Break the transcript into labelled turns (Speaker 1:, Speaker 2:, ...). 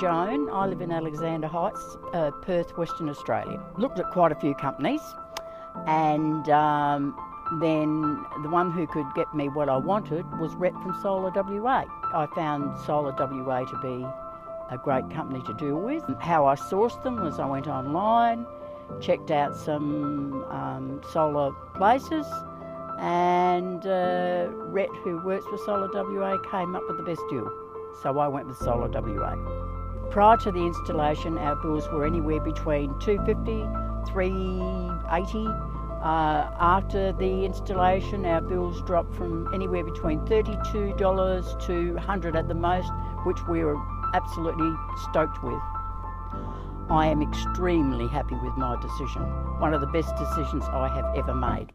Speaker 1: Joan. I live in Alexander Heights, Perth, Western Australia. Looked at quite a few companies, and then the one who could get me what I wanted was Rhett from Solar WA. I found Solar WA to be a great company to deal with. How I sourced them was I went online, checked out some solar places, and Rhett, who works for Solar WA, came up with the best deal. So I went with Solar WA. Prior to the installation, our bills were anywhere between $250, $380. After the installation, our bills dropped from anywhere between $32 to $100 at the most, which we were absolutely stoked with. I am extremely happy with my decision. One of the best decisions I have ever made.